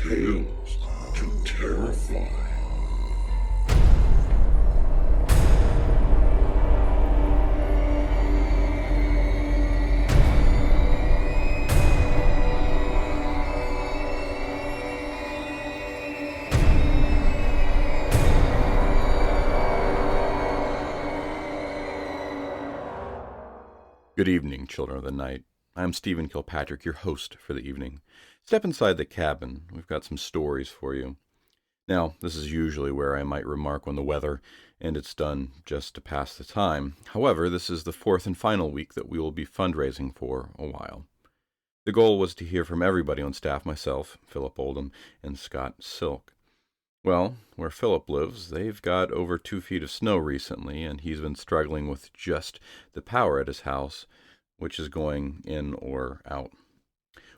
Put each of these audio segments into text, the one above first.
Tales to Terrify. Good evening, children of the night. I'm Stephen Kilpatrick, your host for the evening. Step inside the cabin. We've got some stories for you. Now, this is usually where I might remark on the weather, and it's done just to pass the time. However, this is the fourth and final week that we will be fundraising for a while. The goal was to hear from everybody on staff, myself, Philip Oldham, and Scott Silk. Well, where Philip lives, they've got over 2 feet of snow recently, and he's been struggling with just the power at his house, which is going in or out.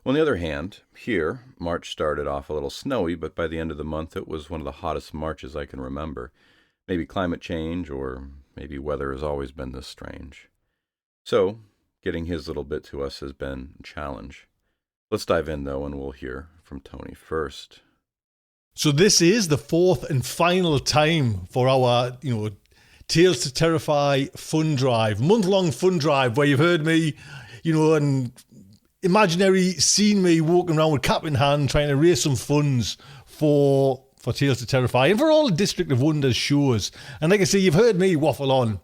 On the other hand, here, March started off a little snowy, but by the end of the month it was one of the hottest Marches I can remember. Maybe climate change, or maybe weather has always been this strange. So, getting his little bit to us has been a challenge. Let's dive in, though, and we'll hear from Tony first. So this is the fourth and final time for our, Tales to Terrify fun drive, month-long fun drive, where you've heard me, and imaginary seen me walking around with cap in hand trying to raise some funds for Tales to Terrify and for all the District of Wonders shows. And like I say, you've heard me waffle on.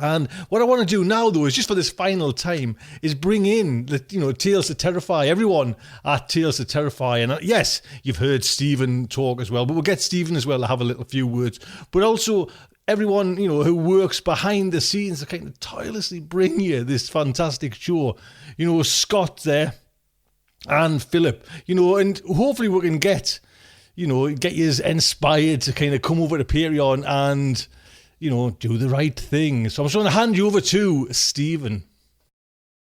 And what I want to do now, though, is just for this final time, is bring in the, Tales to Terrify, everyone at Tales to Terrify. And yes, you've heard Stephen talk as well, but we'll get Stephen as well to have a few words. But also everyone, who works behind the scenes to kind of tirelessly bring you this fantastic show. Scott there and Philip, and hopefully we can get you inspired to kind of come over to Patreon and do the right thing. So I'm just going to hand you over to Stephen.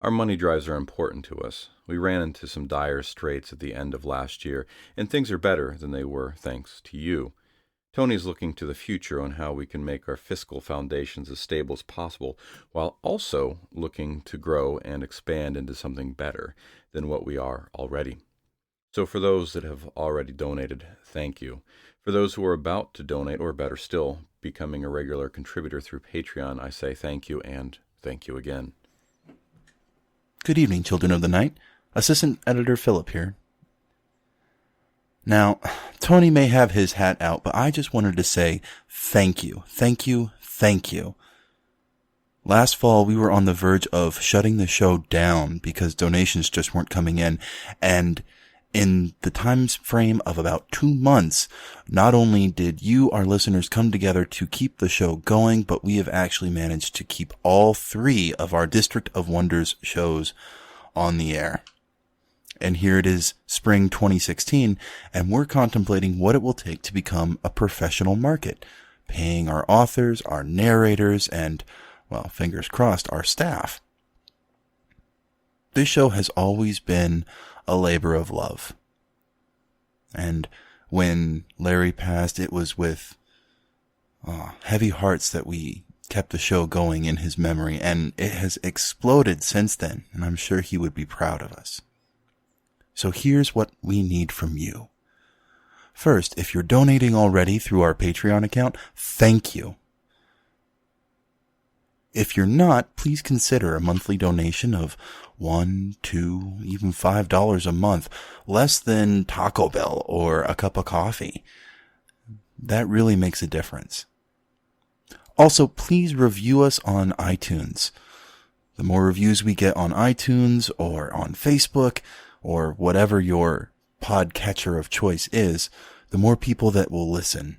Our money drives are important to us. We ran into some dire straits at the end of last year, and things are better than they were thanks to you. Tony's looking to the future on how we can make our fiscal foundations as stable as possible, while also looking to grow and expand into something better than what we are already. So for those that have already donated, thank you. For those who are about to donate, or better still, becoming a regular contributor through Patreon, I say thank you and thank you again. Good evening, children of the night. Assistant Editor Philip here. Now, Tony may have his hat out, but I just wanted to say thank you, thank you, thank you. Last fall, we were on the verge of shutting the show down because donations just weren't coming in, and in the time frame of about 2 months, not only did you, our listeners, come together to keep the show going, but we have actually managed to keep all 3 of our District of Wonders shows on the air. And here it is, spring 2016, and we're contemplating what it will take to become a professional market, paying our authors, our narrators, and, well, fingers crossed, our staff. This show has always been a labor of love. And when Larry passed, it was with heavy hearts that we kept the show going in his memory, and it has exploded since then, and I'm sure he would be proud of us. So here's what we need from you. First, if you're donating already through our Patreon account, thank you. If you're not, please consider a monthly donation of $1, $2, even $5 a month, less than Taco Bell or a cup of coffee. That really makes a difference. Also, please review us on iTunes. The more reviews we get on iTunes or on Facebook or whatever your podcatcher of choice is, the more people that will listen.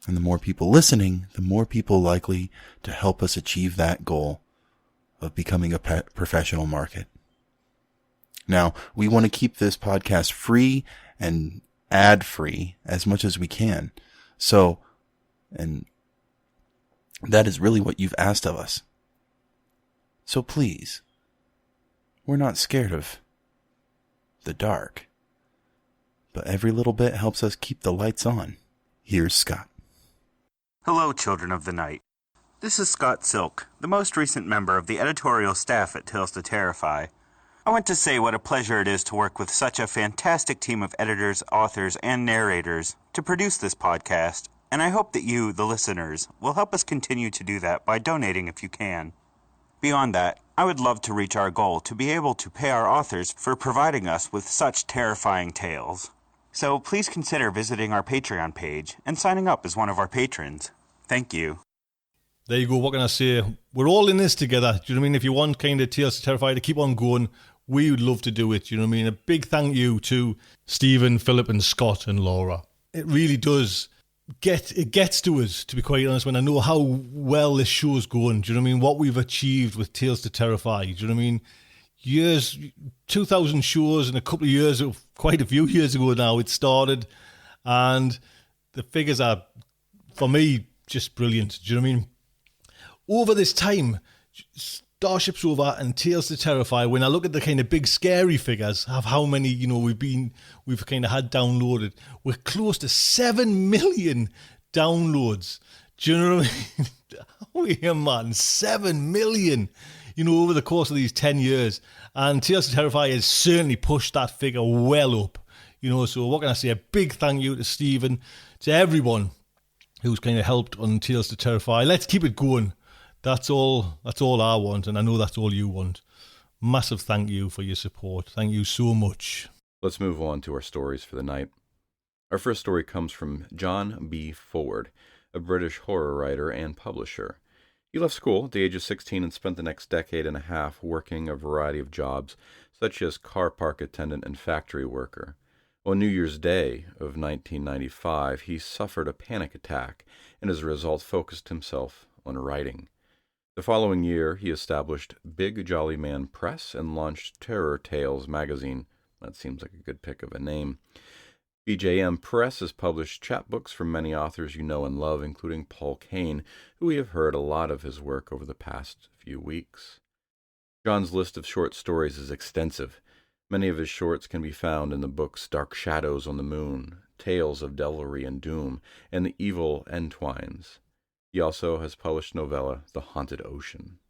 And the more people listening, the more people likely to help us achieve that goal of becoming a professional market. Now, we want to keep this podcast free and ad-free as much as we can. So, and that is really what you've asked of us. So please, we're not scared of the dark, but every little bit helps us keep the lights on. Here's Scott. Hello, children of the night. This is Scott Silk, the most recent member of the editorial staff at Tales to Terrify. I want to say what a pleasure it is to work with such a fantastic team of editors, authors, and narrators to produce this podcast, and I hope that you, the listeners, will help us continue to do that by donating if you can. Beyond that, I would love to reach our goal to be able to pay our authors for providing us with such terrifying tales. So please consider visiting our Patreon page and signing up as one of our patrons. Thank you. There you go. What can I say? We're all in this together. Do you know what I mean? If you want kind of Tales to Terrify to keep on going, we would love to do it. Do you know what I mean? A big thank you to Stephen, Philip, and Scott and Laura. It really does gets to us, to be quite honest, when I know how well this show's going. Do you know what I mean? What we've achieved with Tales to Terrify. Do you know what I mean? Years, 2,000 shows in a couple of years, quite a few years ago now, it started. And the figures are, for me, just brilliant. Do you know what I mean? Over this time, Starship's Over and Tales to Terrify, when I look at the kind of big scary figures of how many, you know, we've kind of had downloaded, we're close to 7 million downloads. Do you know what I mean? Oh yeah, man, 7 million, you know, over the course of these 10 years. And Tales to Terrify has certainly pushed that figure well up, you know. So what can I say? A big thank you to Stephen, to everyone who's kind of helped on Tales to Terrify. Let's keep it going. That's all I want, and I know that's all you want. Massive thank you for your support. Thank you so much. Let's move on to our stories for the night. Our first story comes from John B. Ford, a British horror writer and publisher. He left school at the age of 16 and spent the next decade and a half working a variety of jobs, such as car park attendant and factory worker. On New Year's Day of 1995, he suffered a panic attack and as a result focused himself on writing. The following year, he established Big Jolly Man Press and launched Terror Tales magazine. That seems like a good pick of a name. BJM Press has published chapbooks from many authors you know and love, including Paul Kane, who we have heard a lot of his work over the past few weeks. John's list of short stories is extensive. Many of his shorts can be found in the books Dark Shadows on the Moon, Tales of Devilry and Doom, and The Evil Entwines. He also has published novella The Haunted Ocean.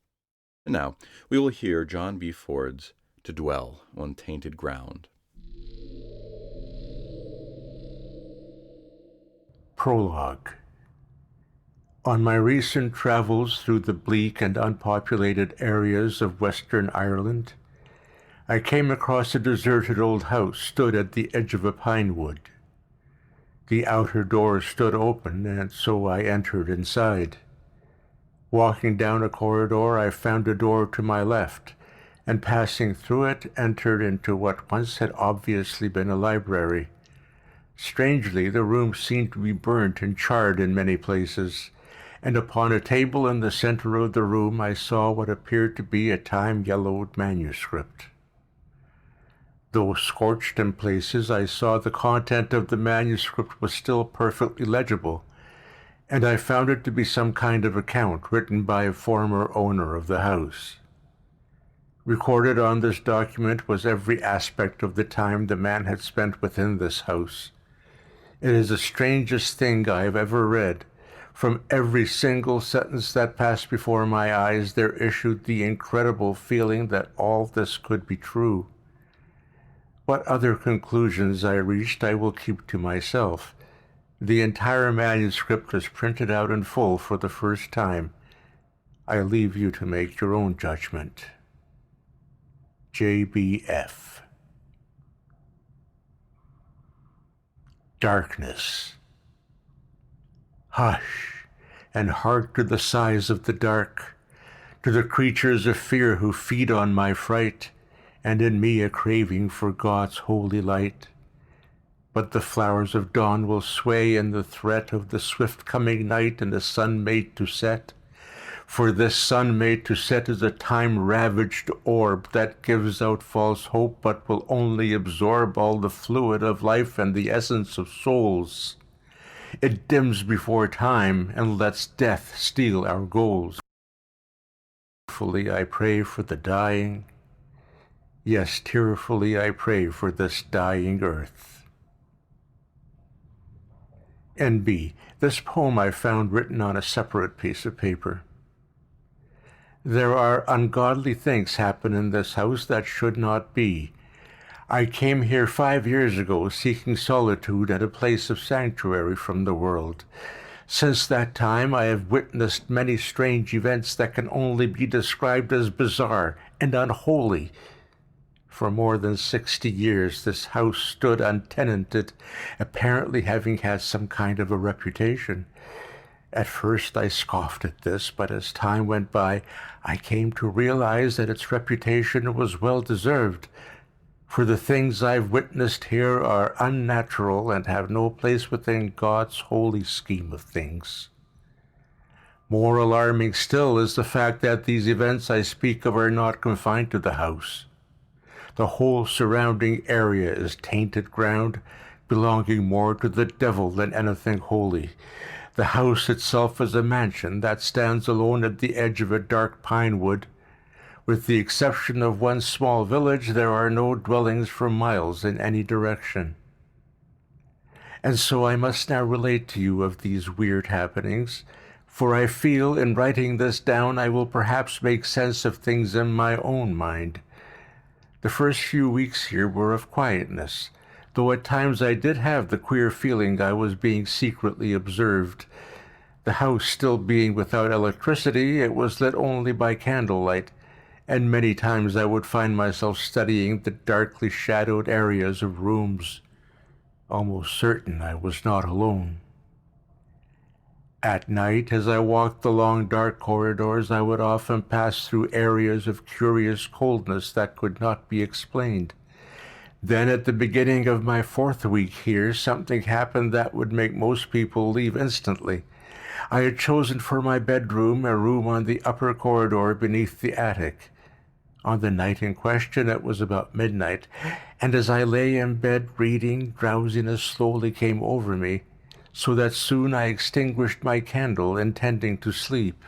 And now, we will hear John B. Ford's To Dwell on Tainted Ground. Prologue. On my recent travels through the bleak and unpopulated areas of Western Ireland, I came across a deserted old house stood at the edge of a pine wood. The outer door stood open, and so I entered inside. Walking down a corridor, I found a door to my left, and passing through it, entered into what once had obviously been a library. Strangely, the room seemed to be burnt and charred in many places, and upon a table in the center of the room I saw what appeared to be a time-yellowed manuscript. Though scorched in places, I saw the content of the manuscript was still perfectly legible, and I found it to be some kind of account written by a former owner of the house. Recorded on this document was every aspect of the time the man had spent within this house. It is the strangest thing I have ever read. From every single sentence that passed before my eyes, there issued the incredible feeling that all this could be true. What other conclusions I reached I will keep to myself. The entire manuscript is printed out in full for the first time. I leave you to make your own judgment. J.B.F. Darkness. Hush, and hark to the sighs of the dark, to the creatures of fear who feed on my fright, and in me a craving for God's holy light. But the flowers of dawn will sway in the threat of the swift coming night and the sun made to set. For this sun made to set is a time-ravaged orb that gives out false hope but will only absorb all the fluid of life and the essence of souls. It dims before time and lets death steal our goals. Tearfully I pray for the dying. Yes, tearfully I pray for this dying earth. N.B. This poem I found written on a separate piece of paper. There are ungodly things happen in this house that should not be. I came here 5 years ago seeking solitude and a place of sanctuary from the world. Since that time, I have witnessed many strange events that can only be described as bizarre and unholy. For more than 60 years, this house stood untenanted, apparently having had some kind of a reputation. At first, I scoffed at this, but as time went by, I came to realize that its reputation was well deserved, for the things I've witnessed here are unnatural and have no place within God's holy scheme of things. More alarming still is the fact that these events I speak of are not confined to the house. The whole surrounding area is tainted ground, belonging more to the devil than anything holy. The house itself is a mansion that stands alone at the edge of a dark pine wood. With the exception of one small village, there are no dwellings for miles in any direction. And so I must now relate to you of these weird happenings, for I feel in writing this down I will perhaps make sense of things in my own mind. The first few weeks here were of quietness, though at times I did have the queer feeling I was being secretly observed. The house still being without electricity, it was lit only by candlelight, and many times I would find myself studying the darkly shadowed areas of rooms, almost certain I was not alone. At night, as I walked the long dark corridors, I would often pass through areas of curious coldness that could not be explained. Then at the beginning of my 4th week here, something happened that would make most people leave instantly. I had chosen for my bedroom a room on the upper corridor beneath the attic. On the night in question, it was about midnight, and as I lay in bed reading, drowsiness slowly came over me, so that soon I extinguished my candle, intending to sleep.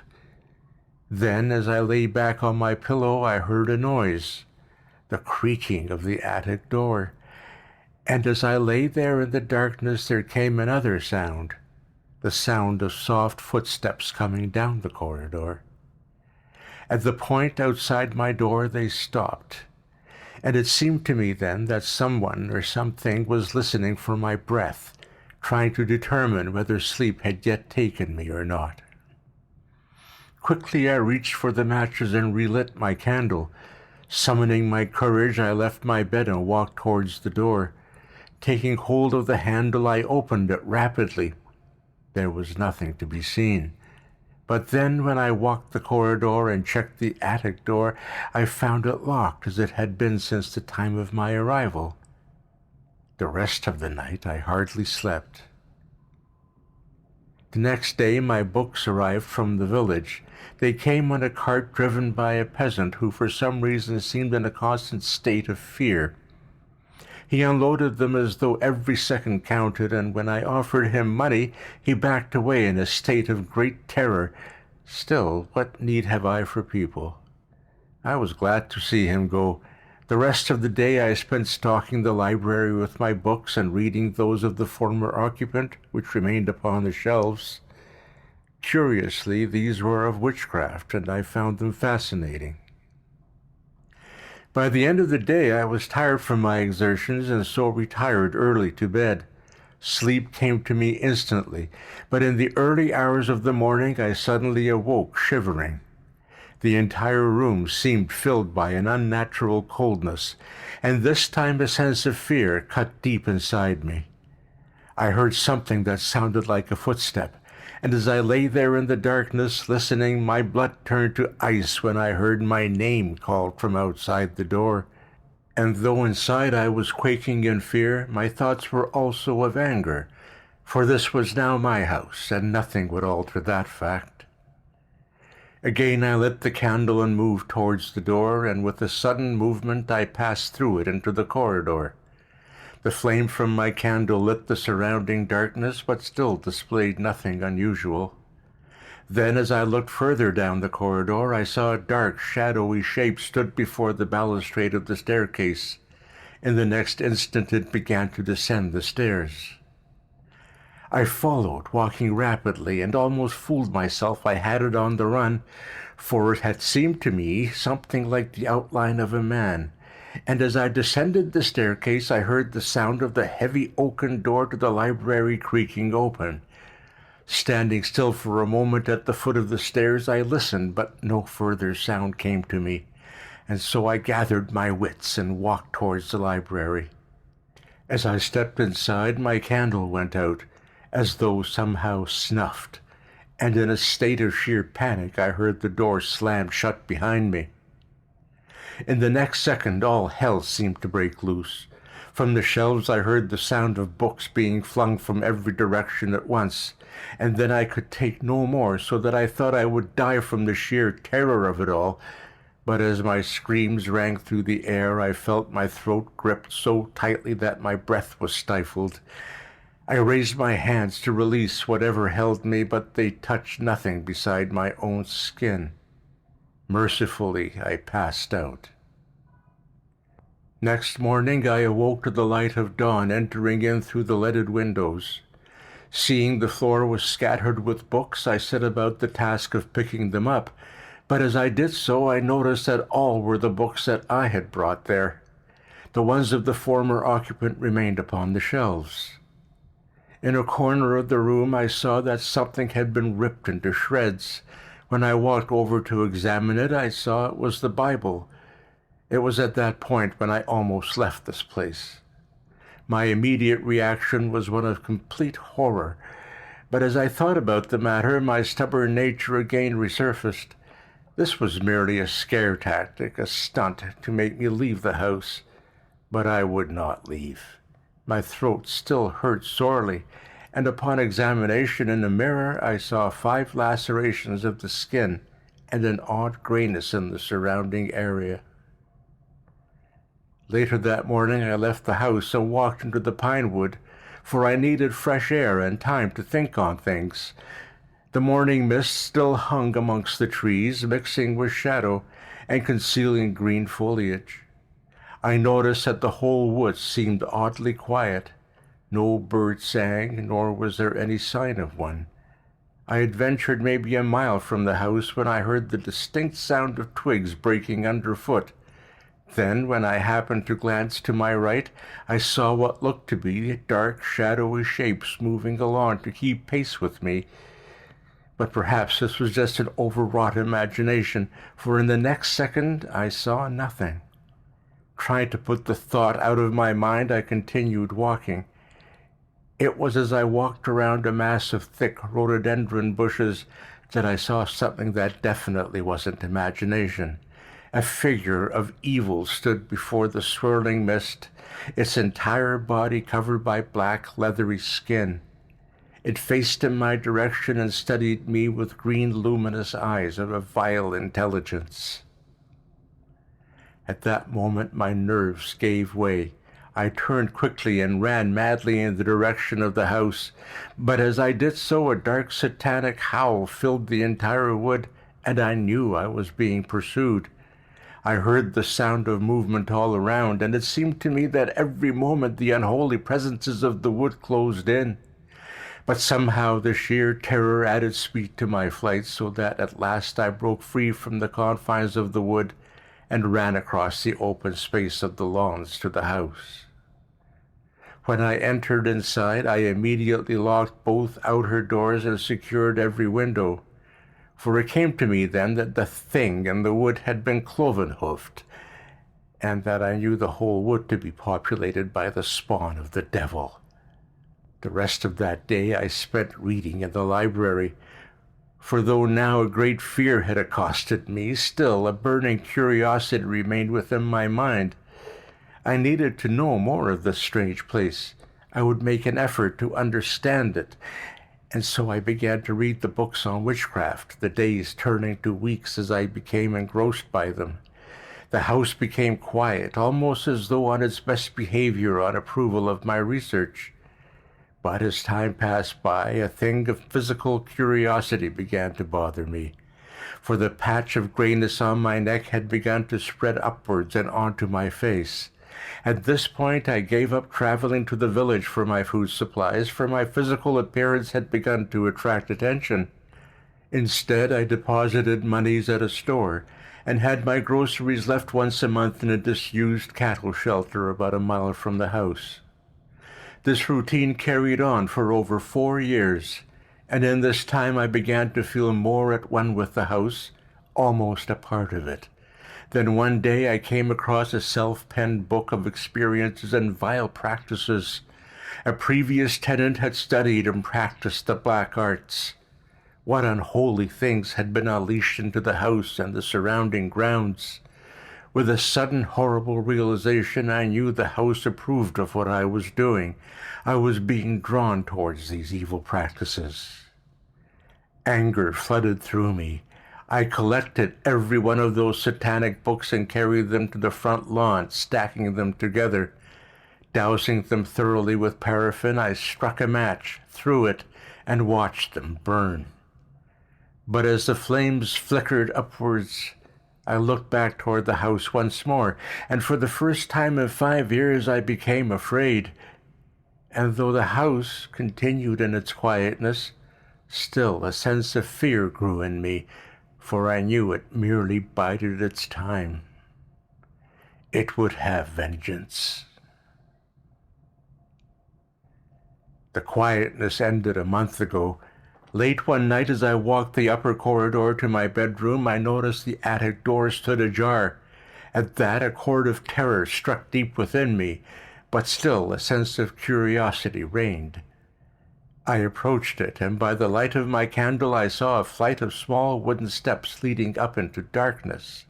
Then, as I lay back on my pillow, I heard a noise, the creaking of the attic door, and as I lay there in the darkness, there came another sound, the sound of soft footsteps coming down the corridor. At the point outside my door they stopped, and it seemed to me then that someone or something was listening for my breath, trying to determine whether sleep had yet taken me or not. Quickly I reached for the matches and relit my candle. Summoning my courage, I left my bed and walked towards the door. Taking hold of the handle, I opened it rapidly. There was nothing to be seen. But then when I walked the corridor and checked the attic door, I found it locked as it had been since the time of my arrival. The rest of the night I hardly slept. The next day my books arrived from the village. They came on a cart driven by a peasant who for some reason seemed in a constant state of fear. He unloaded them as though every second counted, and when I offered him money, he backed away in a state of great terror. Still, what need have I for people? I was glad to see him go. The rest of the day I spent stalking the library with my books and reading those of the former occupant, which remained upon the shelves. Curiously, these were of witchcraft, and I found them fascinating. By the end of the day I was tired from my exertions, and so retired early to bed. Sleep came to me instantly, but in the early hours of the morning I suddenly awoke shivering. The entire room seemed filled by an unnatural coldness, and this time a sense of fear cut deep inside me. I heard something that sounded like a footstep, and as I lay there in the darkness listening, my blood turned to ice when I heard my name called from outside the door. And though inside I was quaking in fear, my thoughts were also of anger, for this was now my house, and nothing would alter that fact. Again I lit the candle and moved towards the door, and with a sudden movement I passed through it into the corridor. The flame from my candle lit the surrounding darkness, but still displayed nothing unusual. Then, as I looked further down the corridor, I saw a dark, shadowy shape stood before the balustrade of the staircase. In the next instant it began to descend the stairs. I followed, walking rapidly, and almost fooled myself I had it on the run, for it had seemed to me something like the outline of a man, and as I descended the staircase I heard the sound of the heavy oaken door to the library creaking open. Standing still for a moment at the foot of the stairs, I listened, but no further sound came to me, and so I gathered my wits and walked towards the library. As I stepped inside, my candle went out, as though somehow snuffed, and in a state of sheer panic I heard the door slam shut behind me. In the next second all hell seemed to break loose. From the shelves I heard the sound of books being flung from every direction at once, and then I could take no more, so that I thought I would die from the sheer terror of it all. But as my screams rang through the air, I felt my throat gripped so tightly that my breath was stifled. I raised my hands to release whatever held me, but they touched nothing beside my own skin. Mercifully, I passed out. Next morning I awoke to the light of dawn entering in through the leaded windows. Seeing the floor was scattered with books, I set about the task of picking them up, but as I did so I noticed that all were the books that I had brought there. The ones of the former occupant remained upon the shelves. In a corner of the room I saw that something had been ripped into shreds. When I walked over to examine it, I saw it was the Bible. It was at that point when I almost left this place. My immediate reaction was one of complete horror, but as I thought about the matter, my stubborn nature again resurfaced. This was merely a scare tactic, a stunt to make me leave the house. But I would not leave. My throat still hurt sorely, and upon examination in the mirror I saw 5 lacerations of the skin and an odd grayness in the surrounding area. Later that morning I left the house and walked into the pine wood, for I needed fresh air and time to think on things. The morning mist still hung amongst the trees, mixing with shadow and concealing green foliage. I noticed that the whole wood seemed oddly quiet. No bird sang, nor was there any sign of one. I had ventured maybe a mile from the house when I heard the distinct sound of twigs breaking underfoot. Then, when I happened to glance to my right, I saw what looked to be dark, shadowy shapes moving along to keep pace with me. But perhaps this was just an overwrought imagination, for in the next second I saw nothing. Trying to put the thought out of my mind, I continued walking. It was as I walked around a mass of thick rhododendron bushes that I saw something that definitely wasn't imagination. A figure of evil stood before the swirling mist, its entire body covered by black, leathery skin. It faced in my direction and studied me with green, luminous eyes of a vile intelligence. At that moment my nerves gave way. I turned quickly and ran madly in the direction of the house, but as I did so a dark satanic howl filled the entire wood, and I knew I was being pursued. I heard the sound of movement all around, and it seemed to me that every moment the unholy presences of the wood closed in. But somehow the sheer terror added speed to my flight, so that at last I broke free from the confines of the wood and ran across the open space of the lawns to the house. When I entered inside, I immediately locked both outer doors and secured every window, for it came to me then that the thing in the wood had been cloven-hoofed, and that I knew the whole wood to be populated by the spawn of the devil. The rest of that day I spent reading in the library, for though now a great fear had accosted me, still a burning curiosity remained within my mind. I needed to know more of this strange place. I would make an effort to understand it, and so I began to read the books on witchcraft, the days turning to weeks as I became engrossed by them. The house became quiet, almost as though on its best behavior on approval of my research. But as time passed by, a thing of physical curiosity began to bother me, for the patch of grayness on my neck had begun to spread upwards and onto my face. At this point I gave up traveling to the village for my food supplies, for my physical appearance had begun to attract attention. Instead, I deposited monies at a store and had my groceries left once a month in a disused cattle shelter about a mile from the house. This routine carried on for over 4 years, and in this time I began to feel more at one with the house, almost a part of it. Then one day I came across a self-penned book of experiences and vile practices. A previous tenant had studied and practiced the black arts. What unholy things had been unleashed into the house and the surrounding grounds. With a sudden horrible realization, I knew the house approved of what I was doing. I was being drawn towards these evil practices. Anger flooded through me. I collected every one of those satanic books and carried them to the front lawn, stacking them together. Dousing them thoroughly with paraffin, I struck a match, threw it, and watched them burn. But as the flames flickered upwards, I looked back toward the house once more, and for the first time in 5 years I became afraid. And though the house continued in its quietness, still a sense of fear grew in me, for I knew it merely bided its time. It would have vengeance. The quietness ended a month ago. Late one night as I walked the upper corridor to my bedroom, I noticed the attic door stood ajar. At that, a chord of terror struck deep within me, but still a sense of curiosity reigned. I approached it, and by the light of my candle I saw a flight of small wooden steps leading up into darkness.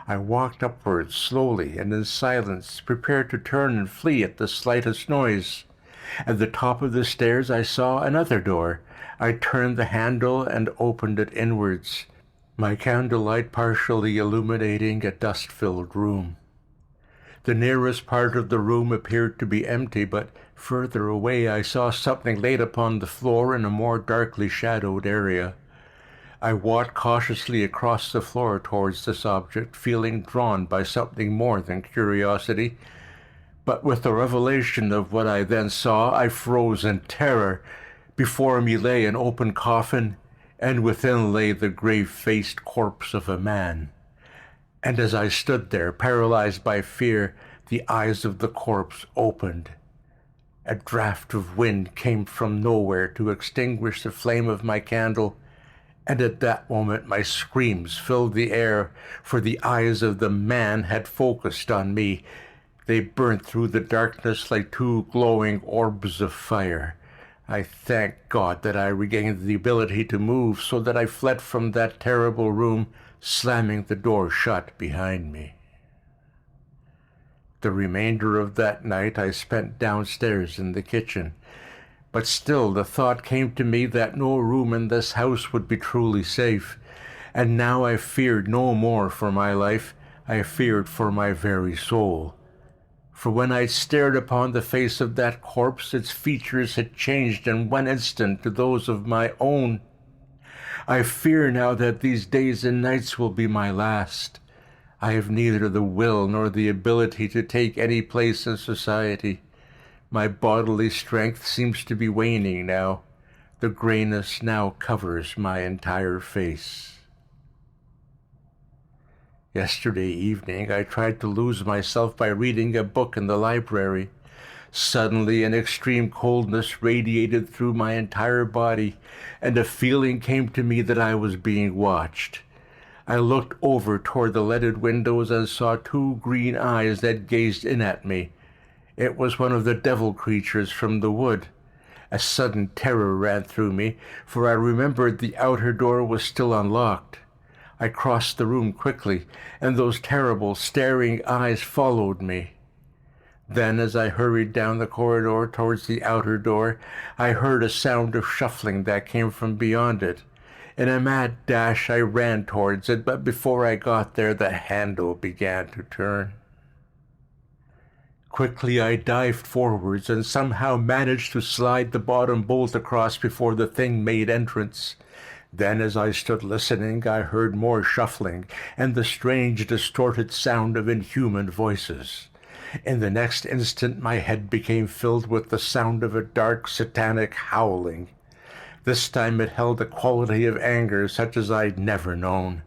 I walked upwards slowly and in silence, prepared to turn and flee at the slightest noise. At the top of the stairs I saw another door. I turned the handle and opened it inwards, my candlelight partially illuminating a dust-filled room. The nearest part of the room appeared to be empty, but further away I saw something laid upon the floor in a more darkly shadowed area. I walked cautiously across the floor towards this object, feeling drawn by something more than curiosity. But with the revelation of what I then saw, I froze in terror. Before me lay an open coffin, and within lay the grave-faced corpse of a man. And as I stood there, paralyzed by fear, the eyes of the corpse opened. A draught of wind came from nowhere to extinguish the flame of my candle, and at that moment my screams filled the air, for the eyes of the man had focused on me. They burnt through the darkness like two glowing orbs of fire. I thank God that I regained the ability to move, so that I fled from that terrible room, slamming the door shut behind me. The remainder of that night I spent downstairs in the kitchen, but still the thought came to me that no room in this house would be truly safe, and now I feared no more for my life, I feared for my very soul. For when I stared upon the face of that corpse, its features had changed in one instant to those of my own. I fear now that these days and nights will be my last. I have neither the will nor the ability to take any place in society. My bodily strength seems to be waning now. The grayness now covers my entire face. Yesterday evening I tried to lose myself by reading a book in the library. Suddenly an extreme coldness radiated through my entire body, and a feeling came to me that I was being watched. I looked over toward the leaded windows and saw two green eyes that gazed in at me. It was one of the devil creatures from the wood. A sudden terror ran through me, for I remembered the outer door was still unlocked. I crossed the room quickly, and those terrible, staring eyes followed me. Then, as I hurried down the corridor towards the outer door, I heard a sound of shuffling that came from beyond it. In a mad dash, I ran towards it, but before I got there, the handle began to turn. Quickly I dived forwards and somehow managed to slide the bottom bolt across before the thing made entrance. Then, as I stood listening, I heard more shuffling and the strange, distorted sound of inhuman voices. In the next instant, my head became filled with the sound of a dark, satanic howling. This time it held a quality of anger such as I'd never known.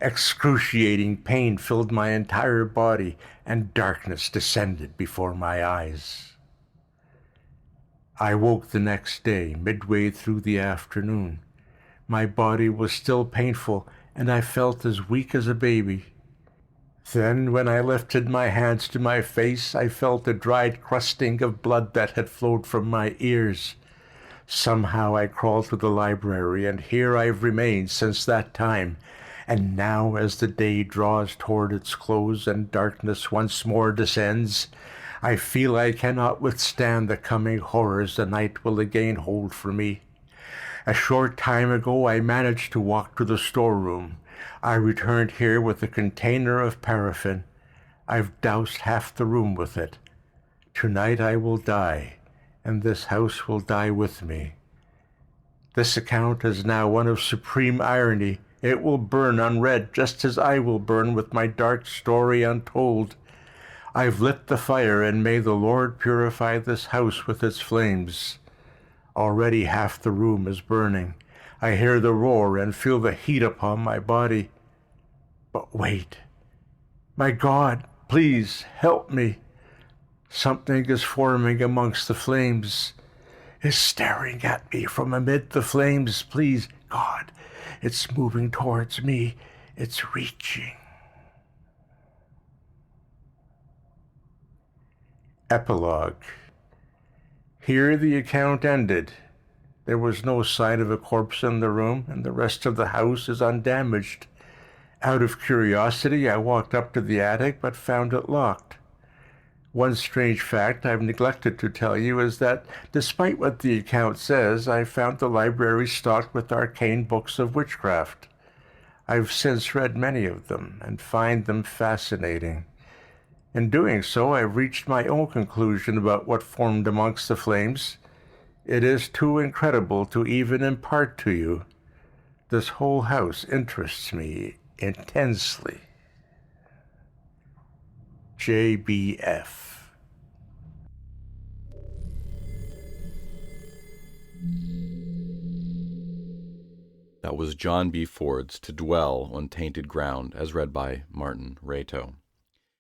Excruciating pain filled my entire body, and darkness descended before my eyes. I woke the next day, midway through the afternoon. My body was still painful, and I felt as weak as a baby. Then, when I lifted my hands to my face, I felt a dried crusting of blood that had flowed from my ears. Somehow I crawled to the library, and here I've remained since that time. And now, as the day draws toward its close and darkness once more descends, I feel I cannot withstand the coming horrors the night will again hold for me. A short time ago I managed to walk to the storeroom. I returned here with a container of paraffin. I've doused half the room with it. Tonight I will die, and this house will die with me. This account is now one of supreme irony. It will burn unread, just as I will burn with my dark story untold. I've lit the fire, and may the Lord purify this house with its flames. Already half the room is burning. I hear the roar and feel the heat upon my body. But wait. My God, please help me. Something is forming amongst the flames. It's staring at me from amid the flames. Please, God, it's moving towards me. It's reaching. Epilogue. Here the account ended. There was no sign of a corpse in the room, and the rest of the house is undamaged. Out of curiosity, I walked up to the attic, but found it locked. One strange fact I've neglected to tell you is that, despite what the account says, I found the library stocked with arcane books of witchcraft. I've since read many of them, and find them fascinating. In doing so, I've reached my own conclusion about what formed amongst the flames. It is too incredible to even impart to you. This whole house interests me intensely. JBF. That was John B. Ford's To Dwell on Tainted Ground, as read by Martin Rato.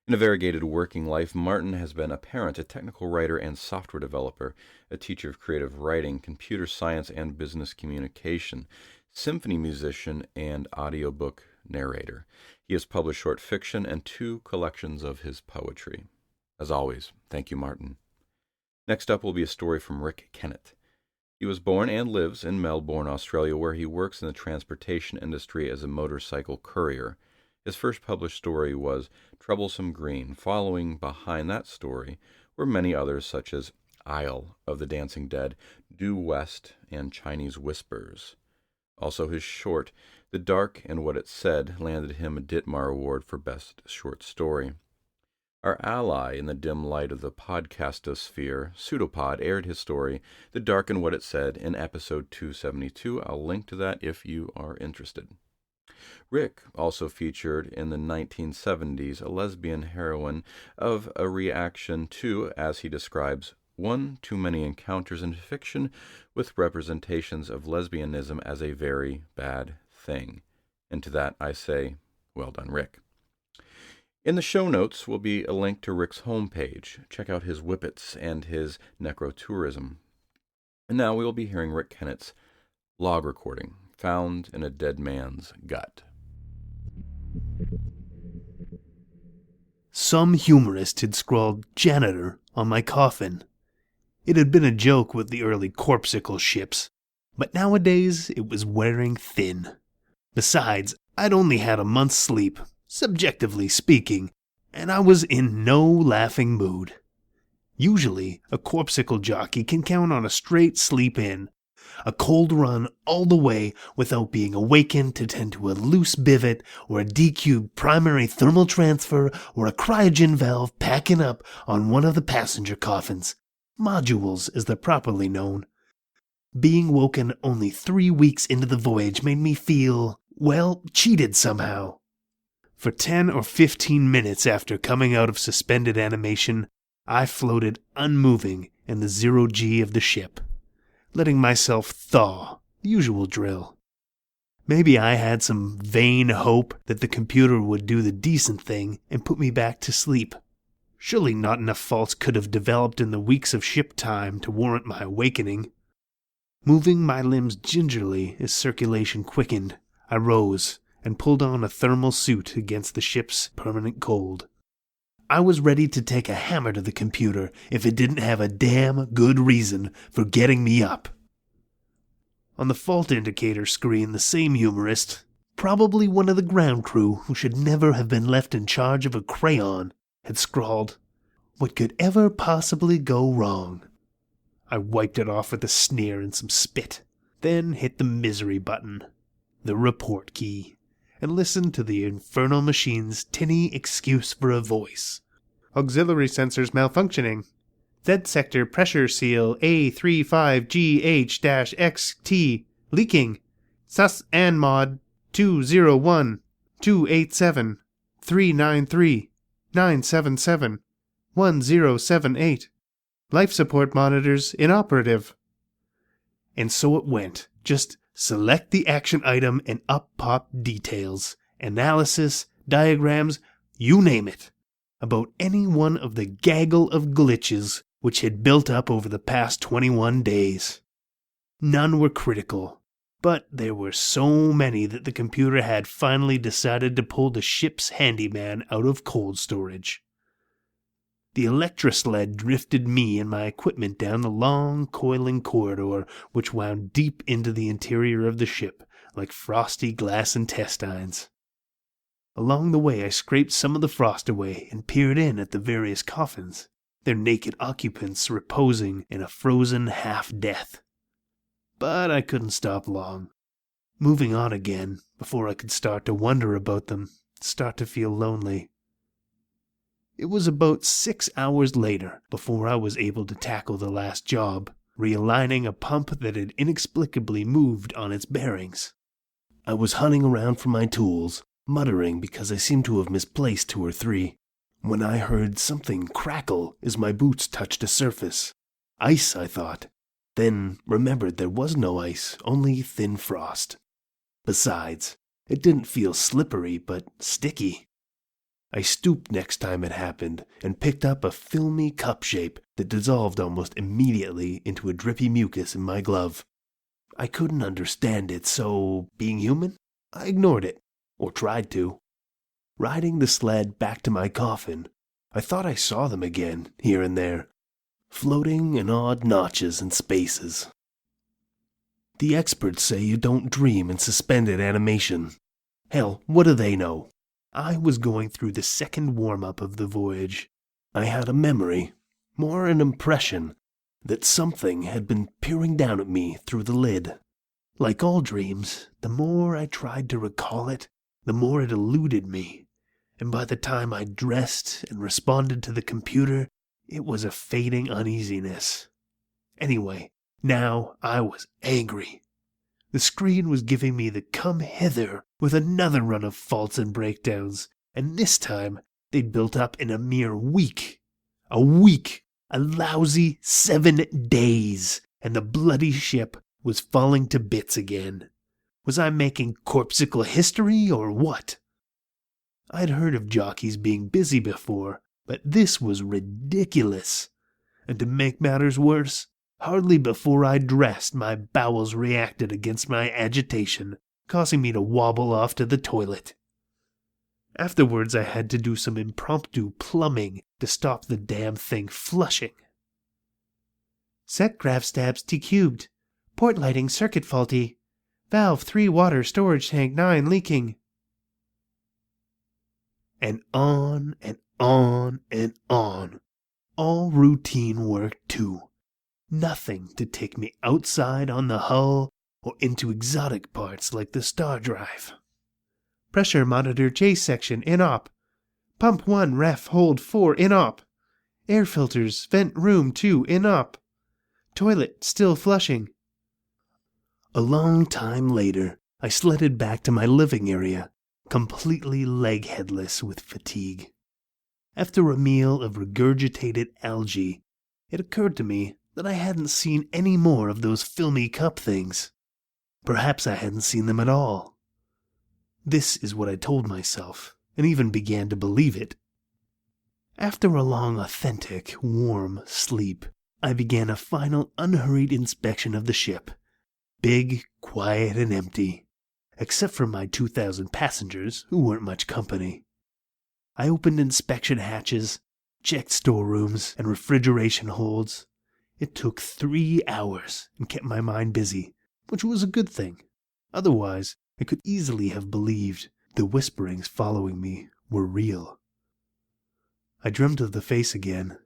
In a variegated working life, Martin has been a parent, a technical writer and software developer, a teacher of creative writing, computer science and business communication, symphony musician, and audiobook narrator. He has published short fiction and 2 collections of his poetry. As always, thank you, Martin. Next up will be a story from Rick Kennet. He was born and lives in Melbourne, Australia, where he works in the transportation industry as a motorcycle courier. His first published story was Troublesome Green. Following behind that story were many others such as Isle of the Dancing Dead, Due West, and Chinese Whispers. Also his short, The Dark and What It Said, landed him a Ditmar Award for Best Short Story. Our ally in the dim light of the podcastosphere, Pseudopod, aired his story, The Dark and What It Said, in episode 272. I'll link to that if you are interested. Rick also featured in the 1970s a lesbian heroine of a reaction to, as he describes, one too many encounters in fiction with representations of lesbianism as a very bad thing. And to that I say, well done, Rick. In the show notes will be a link to Rick's homepage. Check out his whippets and his necrotourism. And now we will be hearing Rick Kennet's log recording, found in a dead man's gut. Some humorist had scrawled janitor on my coffin. It had been a joke with the early corpsicle ships, but nowadays it was wearing thin. Besides, I'd only had a month's sleep, subjectively speaking, and I was in no laughing mood. Usually, a corpsicle jockey can count on a straight sleep in, a cold run all the way without being awakened to tend to a loose bivet or a D-cube primary thermal transfer or a cryogen valve packing up on one of the passenger coffins, modules as they're properly known. Being woken only 3 weeks into the voyage made me feel, well, cheated somehow. For 10 or 15 minutes after coming out of suspended animation, I floated unmoving in the 0G of the ship, letting myself thaw The usual drill. Maybe I had some vain hope that the computer would do the decent thing and put me back to sleep. Surely not enough faults could have developed in the weeks of ship time to warrant my awakening. Moving my limbs gingerly as circulation quickened, I rose and pulled on a thermal suit against the ship's permanent cold. I was ready to take a hammer to the computer if it didn't have a damn good reason for getting me up. On the fault indicator screen, the same humorist, probably one of the ground crew who should never have been left in charge of a crayon, had scrawled, "What could ever possibly go wrong?" I wiped it off with a sneer and some spit, then hit the misery button, the report key, and listened to the infernal machine's tinny excuse for a voice. "Auxiliary sensors malfunctioning. Z sector pressure seal A35GH-XT leaking. Sus and mod 201-287-393-977-1078. Life support monitors inoperative." And so it went. Just select the action item and up pop details, analysis, diagrams, you name it, about any one of the gaggle of glitches which had built up over the past 21 days. None were critical, but there were so many that the computer had finally decided to pull the ship's handyman out of cold storage. The electrosled drifted me and my equipment down the long, coiling corridor which wound deep into the interior of the ship, like frosty glass intestines. Along the way I scraped some of the frost away and peered in at the various coffins, their naked occupants reposing in a frozen half-death. But I couldn't stop long. Moving on again, before I could start to wonder about them, start to feel lonely. It was about 6 hours later before I was able to tackle the last job, realigning a pump that had inexplicably moved on its bearings. I was hunting around for my tools, muttering because I seemed to have misplaced 2 or 3, when I heard something crackle as my boots touched a surface. Ice, I thought, then remembered there was no ice, only thin frost. Besides, it didn't feel slippery, but sticky. I stooped next time it happened and picked up a filmy cup shape that dissolved almost immediately into a drippy mucus in my glove. I couldn't understand it, so, being human, I ignored it, or tried to. Riding the sled back to my coffin, I thought I saw them again, here and there, floating in odd notches and spaces. The experts say you don't dream in suspended animation. Hell, what do they know? I was going through the second warm-up of the voyage. I had a memory, more an impression, that something had been peering down at me through the lid. Like all dreams, the more I tried to recall it, the more it eluded me, and by the time I dressed and responded to the computer, it was a fading uneasiness. Anyway, now I was angry. The screen was giving me the come hither with another run of faults and breakdowns, and this time they'd built up in a mere week. A week! A lousy 7 days, and the bloody ship was falling to bits again. Was I making corpsicle history, or what? I'd heard of jockeys being busy before, but this was ridiculous. And to make matters worse, hardly before I dressed, my bowels reacted against my agitation, causing me to wobble off to the toilet. Afterwards, I had to do some impromptu plumbing to stop the damn thing flushing. Set grav stabs T-cubed. Port lighting circuit faulty. Valve 3 water storage tank 9 leaking. And on and on and on. All routine work, too. Nothing to take me outside on the hull or into exotic parts like the star drive. Pressure monitor J section in op. Pump 1 ref hold 4 in op. Air filters vent room 2 in op. Toilet still flushing. A long time later, I sledded back to my living area, completely leg-headless with fatigue. After a meal of regurgitated algae, it occurred to me that I hadn't seen any more of those filmy cup things. Perhaps I hadn't seen them at all. This is what I told myself, and even began to believe it. After a long, authentic, warm sleep, I began a final, unhurried inspection of the ship. Big, quiet, and empty, except for my 2,000 passengers, who weren't much company. I opened inspection hatches, checked storerooms and refrigeration holds. It took 3 hours and kept my mind busy, which was a good thing. Otherwise, I could easily have believed the whisperings following me were real. I dreamt of the face again,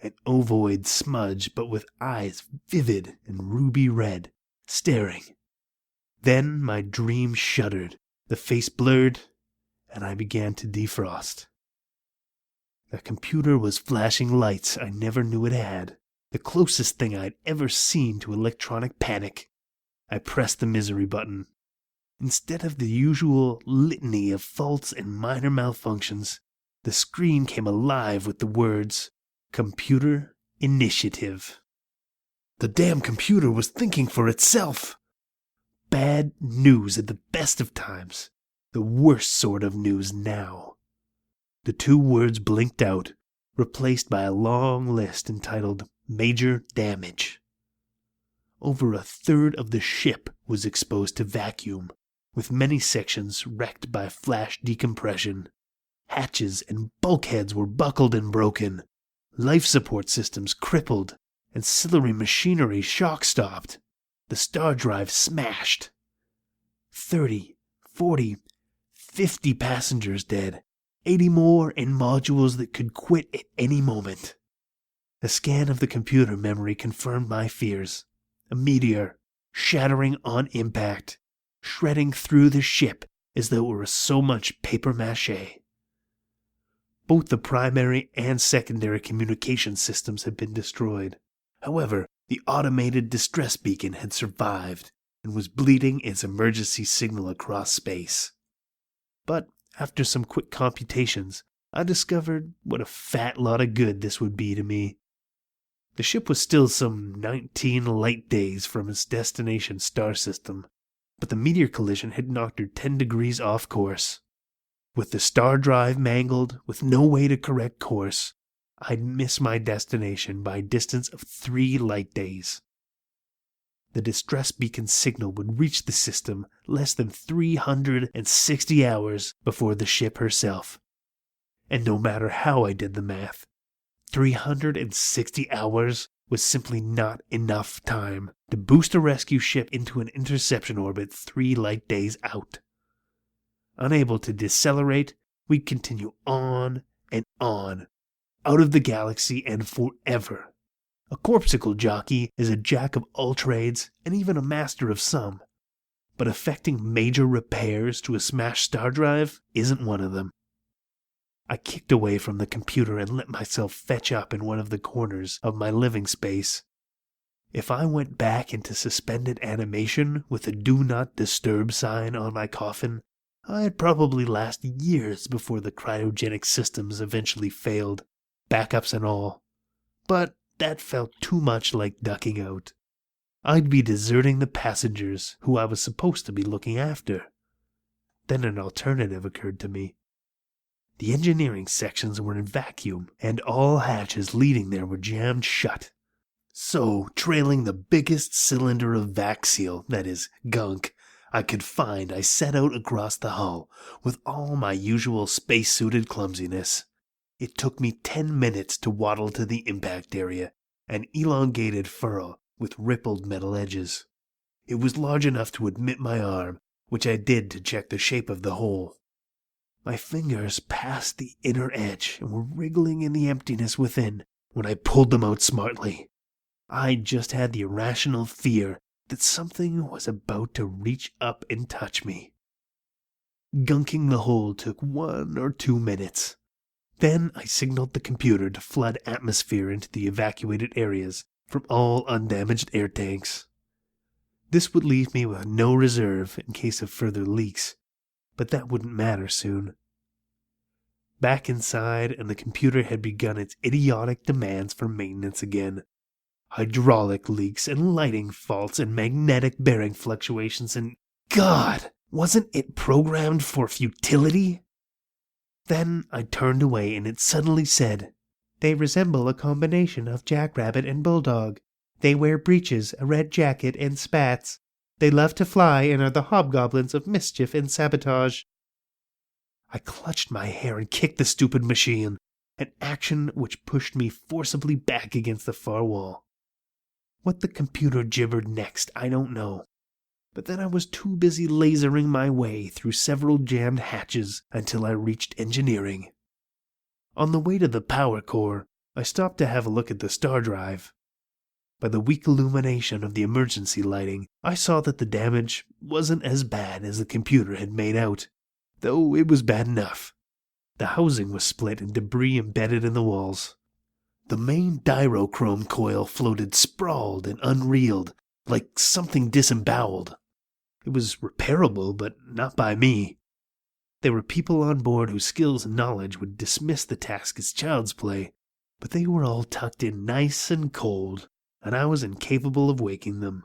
an ovoid smudge but with eyes vivid and ruby red, staring. Then my dream shuddered, the face blurred, and I began to defrost. The computer was flashing lights I never knew it had, the closest thing I'd ever seen to electronic panic. I pressed the misery button. Instead of the usual litany of faults and minor malfunctions, the screen came alive with the words, "Computer Initiative." The damn computer was thinking for itself. Bad news at the best of times, the worst sort of news now. The 2 words blinked out, replaced by a long list entitled Major Damage. Over a third of the ship was exposed to vacuum, with many sections wrecked by flash decompression. Hatches and bulkheads were buckled and broken, life support systems crippled, ancillary machinery shock-stopped, the star drive smashed. 30, 40, 50 passengers dead, 80 more in modules that could quit at any moment. A scan of the computer memory confirmed my fears. A meteor, shattering on impact, shredding through the ship as though it were so much paper mache. Both the primary and secondary communication systems had been destroyed. However, the automated distress beacon had survived and was bleeding its emergency signal across space. But after some quick computations, I discovered what a fat lot of good this would be to me. The ship was still some 19 light days from its destination star system, but the meteor collision had knocked her 10 degrees off course. With the star drive mangled, with no way to correct course, I'd miss my destination by a distance of 3 light days. The distress beacon signal would reach the system less than 360 hours before the ship herself. And no matter how I did the math, 360 hours was simply not enough time to boost a rescue ship into an interception orbit 3 light days out. Unable to decelerate, we'd continue on and on, out of the galaxy and forever. A corpsicle jockey is a jack of all trades and even a master of some, but effecting major repairs to a smashed star drive isn't one of them. I kicked away from the computer and let myself fetch up in one of the corners of my living space. If I went back into suspended animation with a "Do Not Disturb" sign on my coffin, I'd probably last years before the cryogenic systems eventually failed, backups and all. But that felt too much like ducking out. I'd be deserting the passengers who I was supposed to be looking after. Then an alternative occurred to me. The engineering sections were in vacuum, and all hatches leading there were jammed shut. So, trailing the biggest cylinder of vac seal, that is, gunk, I could find, I set out across the hull with all my usual space-suited clumsiness. It took me 10 minutes to waddle to the impact area, an elongated furrow with rippled metal edges. It was large enough to admit my arm, which I did to check the shape of the hole. My fingers passed the inner edge and were wriggling in the emptiness within when I pulled them out smartly. I just had the irrational fear that something was about to reach up and touch me. Gunking the hole took 1 or 2 minutes. Then I signaled the computer to flood atmosphere into the evacuated areas from all undamaged air tanks. This would leave me with no reserve in case of further leaks, but that wouldn't matter soon. Back inside, and the computer had begun its idiotic demands for maintenance again. Hydraulic leaks and lighting faults and magnetic bearing fluctuations and, God, wasn't it programmed for futility? Then I turned away and it suddenly said, "They resemble a combination of jackrabbit and bulldog. They wear breeches, a red jacket, and spats. They love to fly and are the hobgoblins of mischief and sabotage." I clutched my hair and kicked the stupid machine, an action which pushed me forcibly back against the far wall. What the computer gibbered next, I don't know. But then I was too busy lasering my way through several jammed hatches until I reached engineering. On the way to the power core, I stopped to have a look at the star drive. By the weak illumination of the emergency lighting, I saw that the damage wasn't as bad as the computer had made out, though it was bad enough. The housing was split and debris embedded in the walls. The main dyrochrome coil floated sprawled and unreeled, like something disemboweled. It was repairable, but not by me. There were people on board whose skills and knowledge would dismiss the task as child's play, but they were all tucked in nice and cold, and I was incapable of waking them.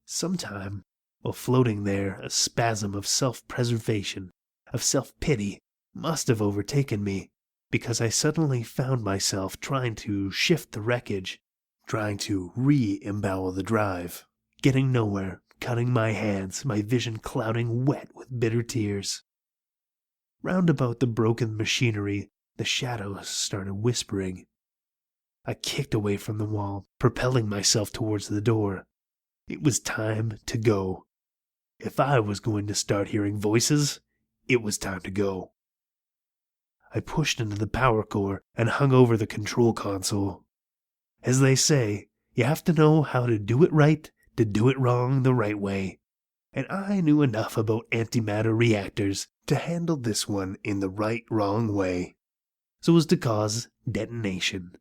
Sometime, while floating there, a spasm of self-preservation, of self-pity, must have overtaken me, because I suddenly found myself trying to shift the wreckage, trying to re-embowel the drive, getting nowhere, cutting my hands, my vision clouding wet with bitter tears. Round about the broken machinery, the shadows started whispering. I kicked away from the wall, propelling myself towards the door. It was time to go. If I was going to start hearing voices, it was time to go. I pushed into the power core and hung over the control console. As they say, you have to know how to do it right to do it wrong the right way. And I knew enough about antimatter reactors to handle this one in the right wrong way, so as to cause detonation.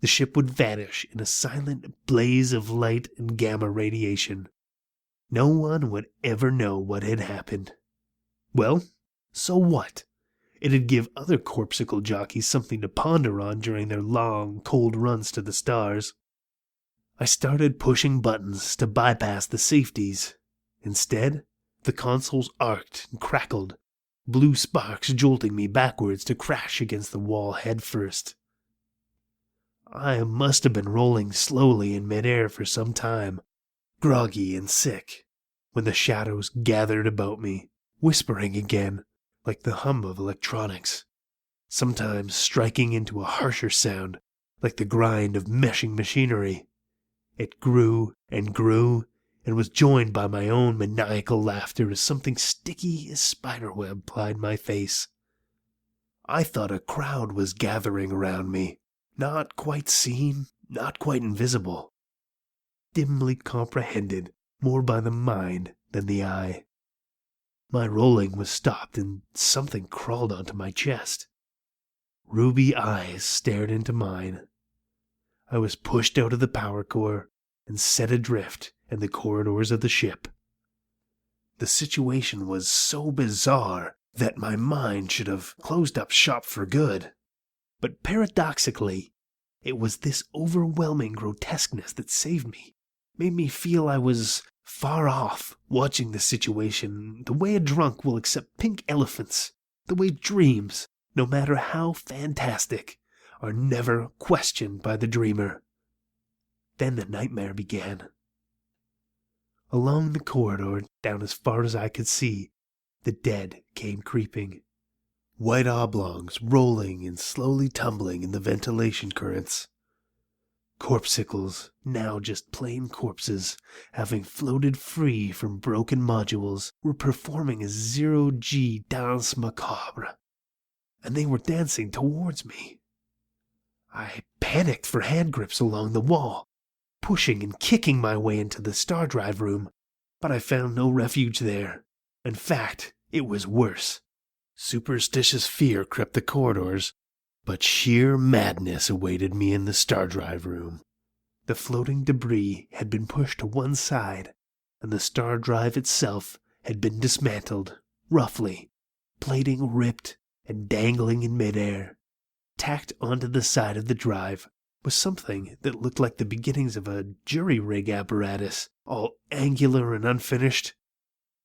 The ship would vanish in a silent blaze of light and gamma radiation. No one would ever know what had happened. Well, so what? It'd give other corpsicle jockeys something to ponder on during their long, cold runs to the stars. I started pushing buttons to bypass the safeties. Instead, the consoles arced and crackled, blue sparks jolting me backwards to crash against the wall head first. I must have been rolling slowly in midair for some time, groggy and sick, when the shadows gathered about me, whispering again, like the hum of electronics, sometimes striking into a harsher sound, like the grind of meshing machinery. It grew and was joined by my own maniacal laughter as something sticky as spiderweb plied my face. I thought a crowd was gathering around me, not quite seen, not quite invisible, dimly comprehended more by the mind than the eye. My rolling was stopped and something crawled onto my chest. Ruby eyes stared into mine. I was pushed out of the power core and set adrift in the corridors of the ship. The situation was so bizarre that my mind should have closed up shop for good. But paradoxically, it was this overwhelming grotesqueness that saved me, made me feel I was far off, watching the situation the way a drunk will accept pink elephants, the way dreams, no matter how fantastic, are never questioned by the dreamer. Then the nightmare began. Along the corridor, down as far as I could see, the dead came creeping. White oblongs rolling and slowly tumbling in the ventilation currents. Corpsicles, now just plain corpses, having floated free from broken modules, were performing a zero-G danse macabre, and they were dancing towards me. I panicked for hand grips along the wall, pushing and kicking my way into the star drive room, but I found no refuge there. In fact, it was worse. Superstitious fear crept the corridors, but sheer madness awaited me in the star drive room. The floating debris had been pushed to one side, and the star drive itself had been dismantled, roughly, plating ripped and dangling in midair, tacked onto the side of the drive, was something that looked like the beginnings of a jury rig apparatus, all angular and unfinished.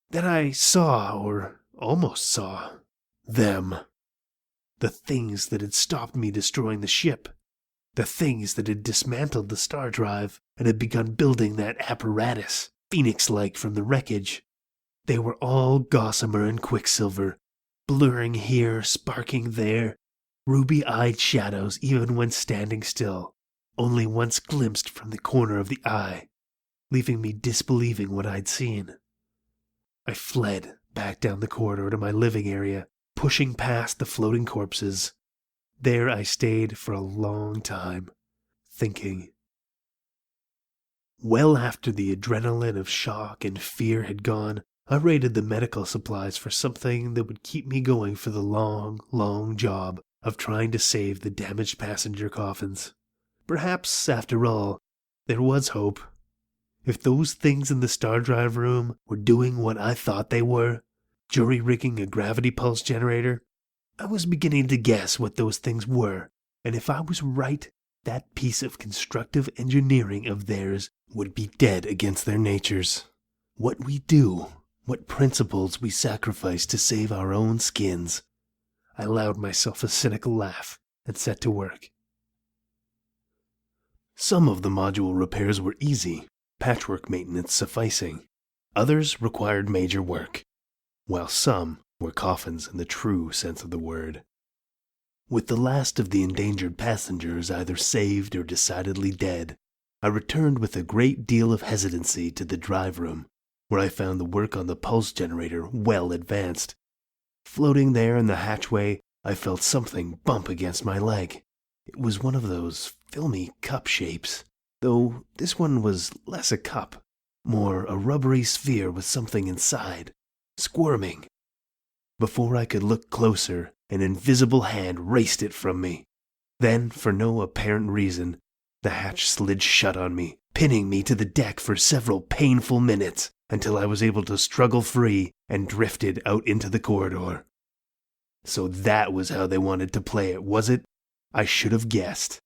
Then I saw, or almost saw, them. The things that had stopped me destroying the ship. The things that had dismantled the star drive and had begun building that apparatus, phoenix-like from the wreckage. They were all gossamer and quicksilver, blurring here, sparking there, ruby-eyed shadows even when standing still, only once glimpsed from the corner of the eye, leaving me disbelieving what I'd seen. I fled back down the corridor to my living area, pushing past the floating corpses. There I stayed for a long time, thinking. Well after the adrenaline of shock and fear had gone, I raided the medical supplies for something that would keep me going for the long, long job of trying to save the damaged passenger coffins. Perhaps, after all, there was hope. If those things in the star drive room were doing what I thought they were, jury-rigging a gravity pulse generator, I was beginning to guess what those things were, and if I was right, that piece of constructive engineering of theirs would be dead against their natures. What we do, what principles we sacrifice to save our own skins. I allowed myself a cynical laugh and set to work. Some of the module repairs were easy, patchwork maintenance sufficing. Others required major work, while some were coffins in the true sense of the word. With the last of the endangered passengers either saved or decidedly dead, I returned with a great deal of hesitancy to the drive room, where I found the work on the pulse generator well advanced. Floating there in the hatchway, I felt something bump against my leg. It was one of those filmy cup shapes, though this one was less a cup, more a rubbery sphere with something inside, squirming. Before I could look closer, an invisible hand raced it from me. Then, for no apparent reason, the hatch slid shut on me, pinning me to the deck for several painful minutes until I was able to struggle free and drifted out into the corridor. So that was how they wanted to play it, was it? I should have guessed.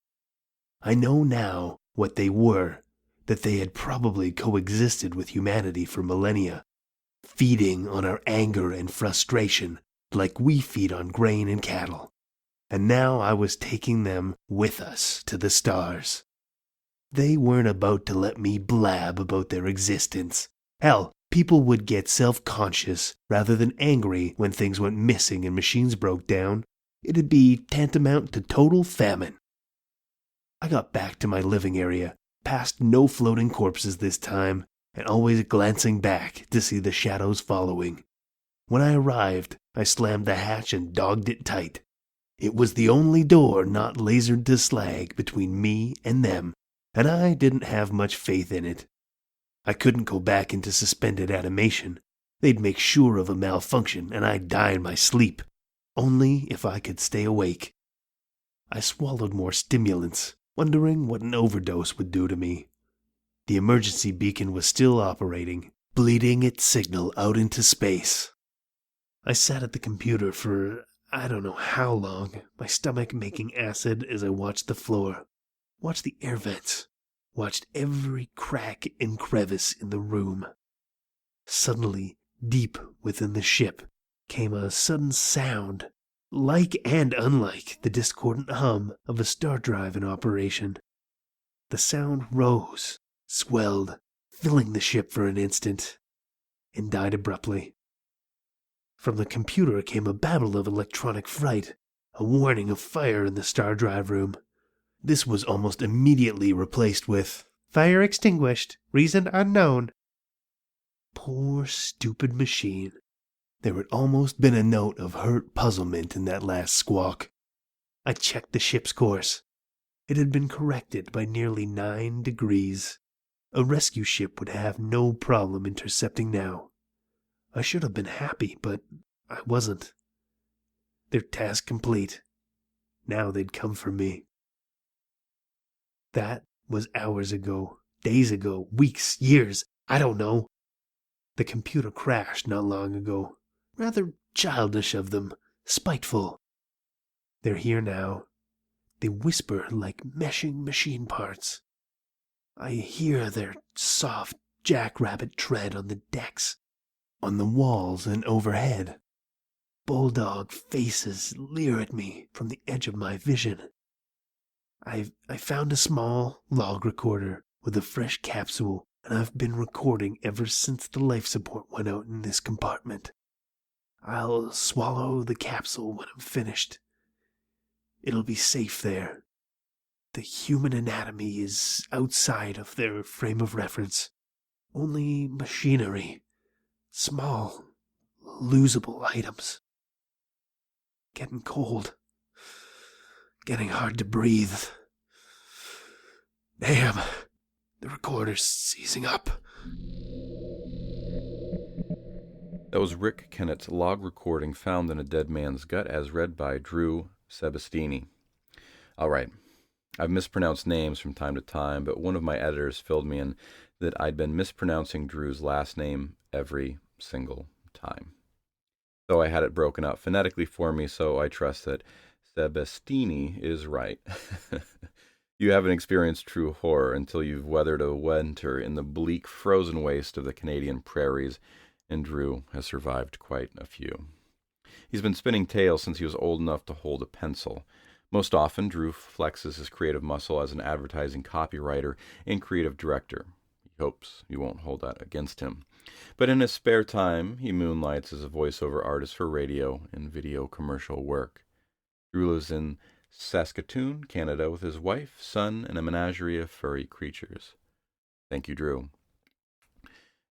I know now what they were, that they had probably coexisted with humanity for millennia, feeding on our anger and frustration like we feed on grain and cattle. And now I was taking them with us to the stars. They weren't about to let me blab about their existence. Hell, people would get self-conscious rather than angry when things went missing and machines broke down. It'd be tantamount to total famine. I got back to my living area, past no floating corpses this time, and always glancing back to see the shadows following. When I arrived, I slammed the hatch and dogged it tight. It was the only door not lasered to slag between me and them, and I didn't have much faith in it. I couldn't go back into suspended animation. They'd make sure of a malfunction and I'd die in my sleep, only if I could stay awake. I swallowed more stimulants, wondering what an overdose would do to me. The emergency beacon was still operating, bleeding its signal out into space. I sat at the computer for I don't know how long, my stomach making acid as I watched the floor, watched the air vents, watched every crack and crevice in the room. Suddenly, deep within the ship, came a sudden sound, like and unlike the discordant hum of a star drive in operation. The sound rose, swelled, filling the ship for an instant, and died abruptly. From the computer came a babble of electronic fright, a warning of fire in the star drive room. This was almost immediately replaced with, "Fire extinguished, reason unknown." Poor stupid machine. There had almost been a note of hurt puzzlement in that last squawk. I checked the ship's course. It had been corrected by nearly 9 degrees. A rescue ship would have no problem intercepting now. I should have been happy, but I wasn't. Their task complete. Now they'd come for me. That was hours ago, days ago, weeks, years, I don't know. The computer crashed not long ago. Rather childish of them, spiteful. They're here now, They whisper like meshing machine parts. I hear their soft jackrabbit tread on the decks, on the walls and overhead. Bulldog faces leer at me from the edge of my vision. I found a small log recorder with a fresh capsule, and I've been recording ever since the life support went out in this compartment. I'll swallow the capsule when I'm finished. It'll be safe there. The human anatomy is outside of their frame of reference. Only machinery. Small, losable items. Getting cold. Getting hard to breathe. Damn, the recorder's seizing up. That was Rick Kennet's log recording found in a dead man's gut, as read by Drew Sebastini. All right, I've mispronounced names from time to time, but one of my editors filled me in that I'd been mispronouncing Drew's last name every single time. Though I had it broken out phonetically for me, so I trust that Sebastini is right. You haven't experienced true horror until you've weathered a winter in the bleak, frozen waste of the Canadian prairies, and Drew has survived quite a few. He's been spinning tales since he was old enough to hold a pencil. Most often, Drew flexes his creative muscle as an advertising copywriter and creative director. He hopes you won't hold that against him. But in his spare time, he moonlights as a voiceover artist for radio and video commercial work. Drew lives in Saskatoon, Canada, with his wife, son, and a menagerie of furry creatures. Thank you, Drew.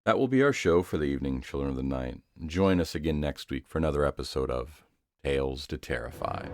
That will be our show for the evening, Children of the Night. Join us again next week for another episode of Tales to Terrify.